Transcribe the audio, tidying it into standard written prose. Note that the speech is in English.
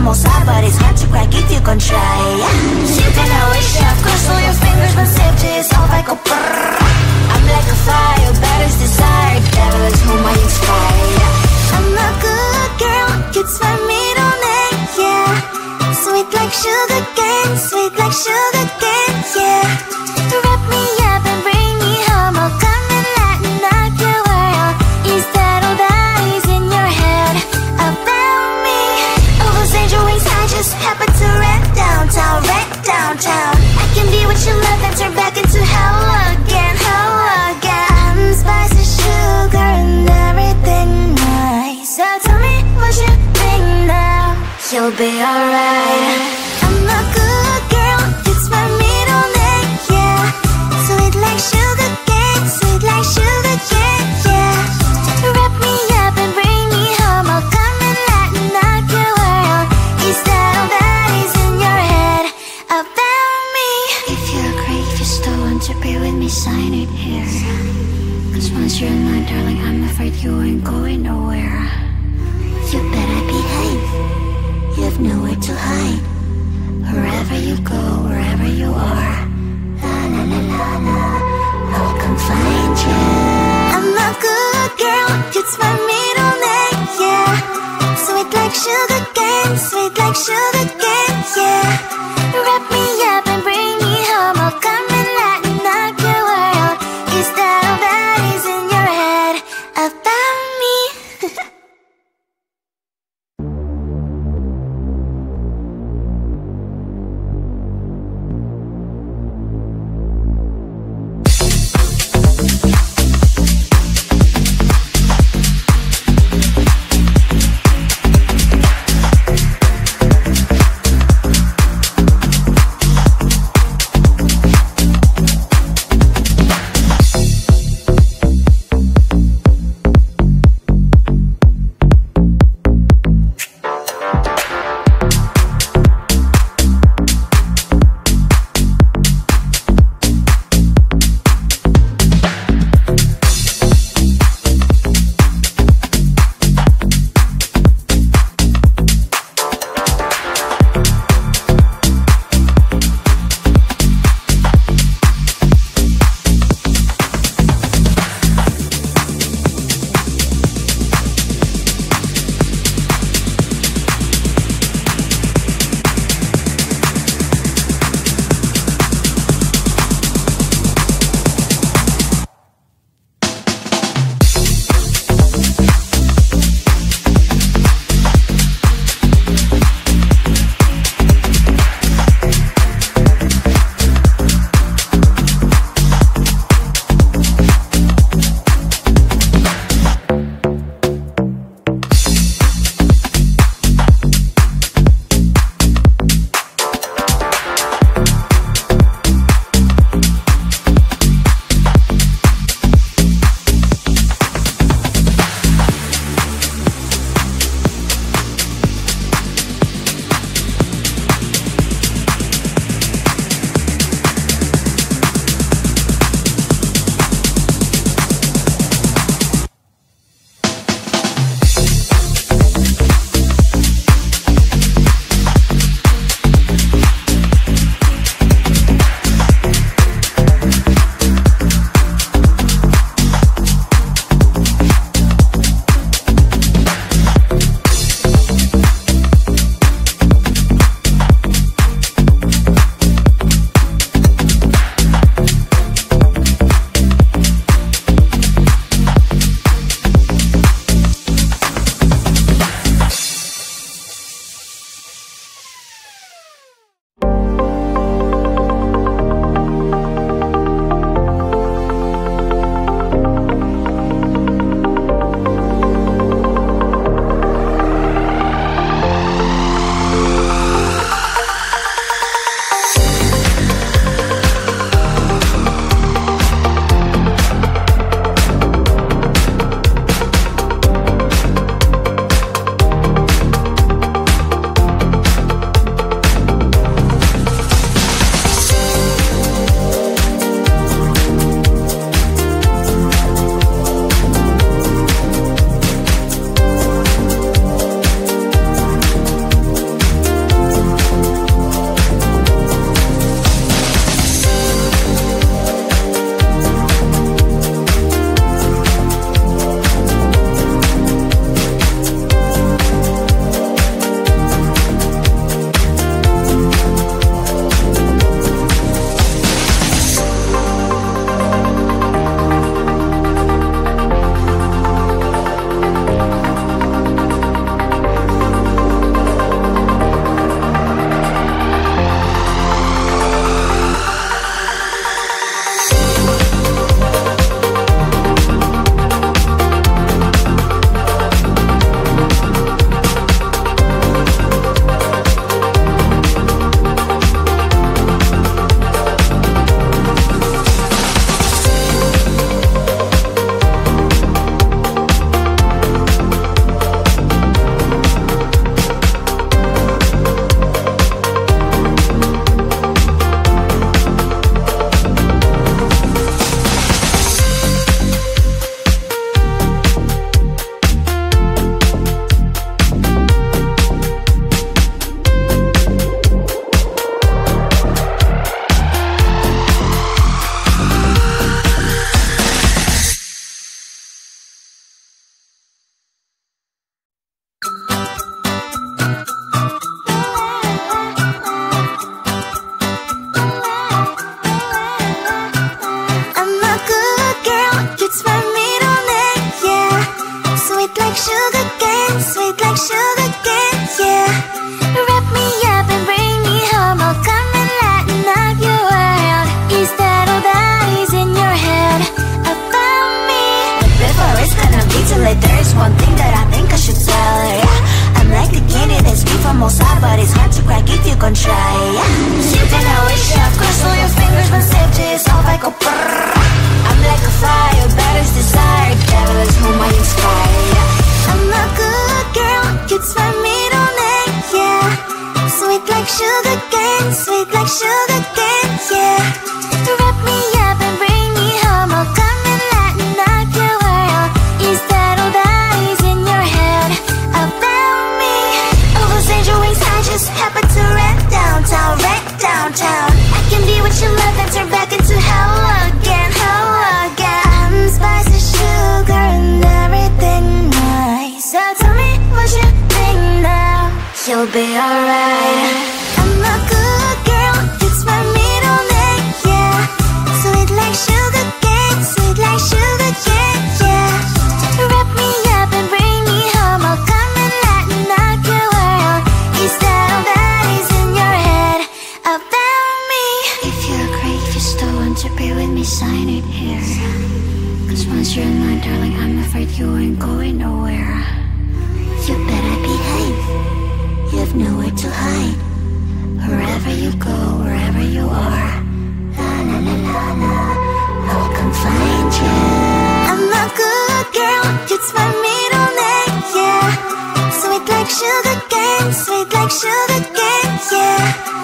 almost hot, but it's hard to crack if you can try. You can always shove, cross all your fingers, but safety is all like a brrr. I'm like a fire, batter's desire, devil is whom I inspire. I'm a good girl, it's my middle name, yeah. Sweet like sugar cane, sweet like sugar cane, yeah. Wrap me up and bring me home, I'll come and lighten up your world. Is that all that is in your head about me? All those angel wings I just happen to rent downtown, rent downtown. I can be what you love and turn back into hell again, hell again. Spicy sugar and everything nice. So tell me what you think now, you'll be alright. I'm a good girl, it's my middle name, yeah. Sweet like sugar cane, sweet like sugar cane, yeah. Wrap me up and bring me home, I'll come and lighten up your world. Is that all that is in your head about me? If you agree, if you still want to be with me, sign it here. Cause once you're in mine, darling, I'm afraid you ain't going nowhere. You better behave, you have nowhere to hide. Wherever you go, wherever you are, la la la la la, I'll come find you. I'm a good girl, it's my middle name, yeah. Sweet like sugar cane, sweet like sugar cane, yeah. Wrap me up and bring me home, I'll come and lighten up your world. Is that all that is in your head about me? try. Sitting out with chef, cross all your fingers, but safety is all like a brrr. I'm like a fire, baddest desire, devil is whom I inspire. I'm a good girl, it's my middle name, yeah. Sweet like sugar cane, sweet like sugar cane, yeah. Wrap me up and bring me home, I'll come and lighten up your world. Is that all that is in your head about me? Oh, those angel wings, I just happen to wreck downtown, wreck downtown. I can be what you love and turn back into hell again, hell again. I'm spicy sugar and everything nice. So tell me what you think now, you'll be alright. I'm a good girl, it's my middle name, yeah. Sweet like sugar cane, sweet like sugar cane, yeah. Wrap me up and bring me home, I'll come and lighten up your world. Is that all that is in your head about me? If you agree, if you still want to be with me, sign it here. Cause once you're mine, darling, I'm afraid you ain't going nowhere. You better behave, you have nowhere to hide. Wherever you go, wherever you are, la la la la la, I'll come find you. I'm a good girl, it's my middle name, yeah. Sweet like sugar cane, sweet like sugar cane, yeah.